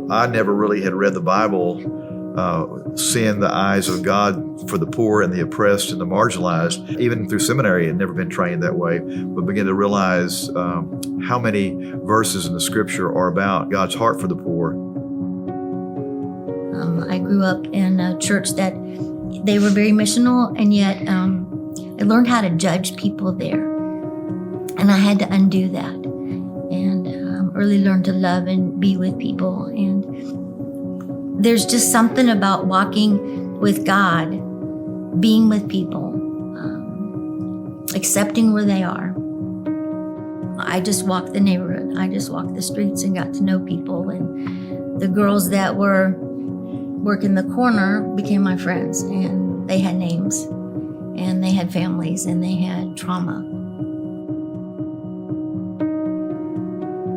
I never really had read the Bible, seeing the eyes of God for the poor and the oppressed and the marginalized. Even through seminary, I'd never been trained that way, but began to realize how many verses in the scripture are about God's heart for the poor. I grew up in a church that they were very missional, and yet I learned how to judge people there. And I had to undo that and really learn to love and be with people. And there's just something about walking with God, being with people, accepting where they are. I just walked the neighborhood. I just walked the streets and got to know people. And the girls that were working the corner became my friends, and they had names, and they had families, and they had trauma.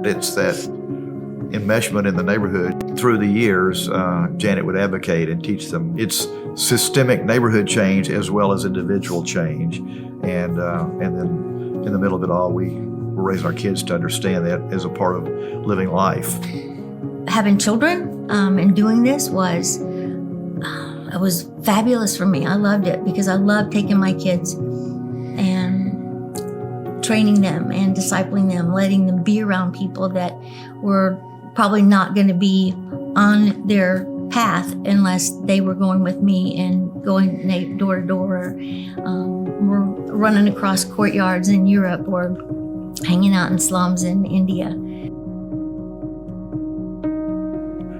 It's that enmeshment in the neighborhood. Through the years, Janet would advocate and teach them. It's systemic neighborhood change as well as individual change. And then in the middle of it all, we were raising our kids to understand that as a part of living life. Having children and doing this was fabulous for me. I loved it because I loved taking my kids and training them and discipling them, letting them be around people that were probably not going to be on their path unless they were going with me and going door to door, or running across courtyards in Europe, or hanging out in slums in India.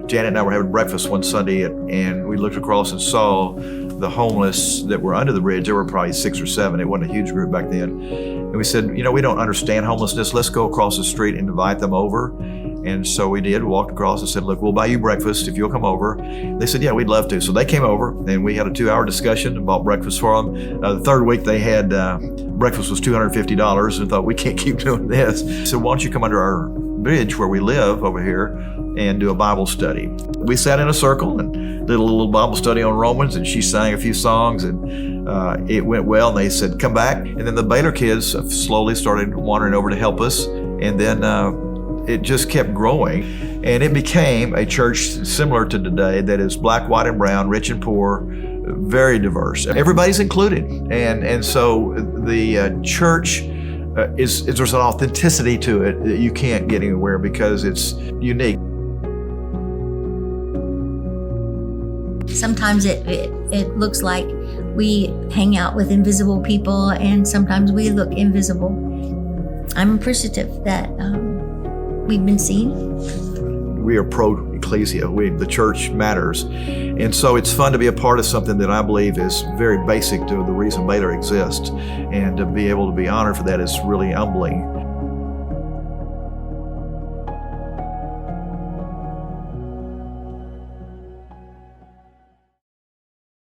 Janet and I were having breakfast one Sunday, and we looked across and saw the homeless that were under the bridge. There were probably 6 or 7. It wasn't a huge group back then. And we said, we don't understand homelessness. Let's go across the street and invite them over. And so we did, walked across and said, look, we'll buy you breakfast if you'll come over. They said, yeah, we'd love to. So they came over, and we had a 2-hour discussion and bought breakfast for them. The third week they had, breakfast was $250, and thought, we can't keep doing this. So why don't you come under our bridge where we live over here and do a Bible study. We sat in a circle and did a little Bible study on Romans, and she sang a few songs, and it went well. And they said, come back. And then the Baylor kids slowly started wandering over to help us. And then it just kept growing. And it became a church similar to today that is black, white, and brown, rich and poor, very diverse. Everybody's included. And so the church there's an authenticity to it that you can't get anywhere because it's unique. Sometimes it looks like we hang out with invisible people, and sometimes we look invisible. I'm appreciative that we've been seen. We are pro-Ecclesia. The church matters. And so it's fun to be a part of something that I believe is very basic to the reason Baylor exists. And to be able to be honored for that is really humbling.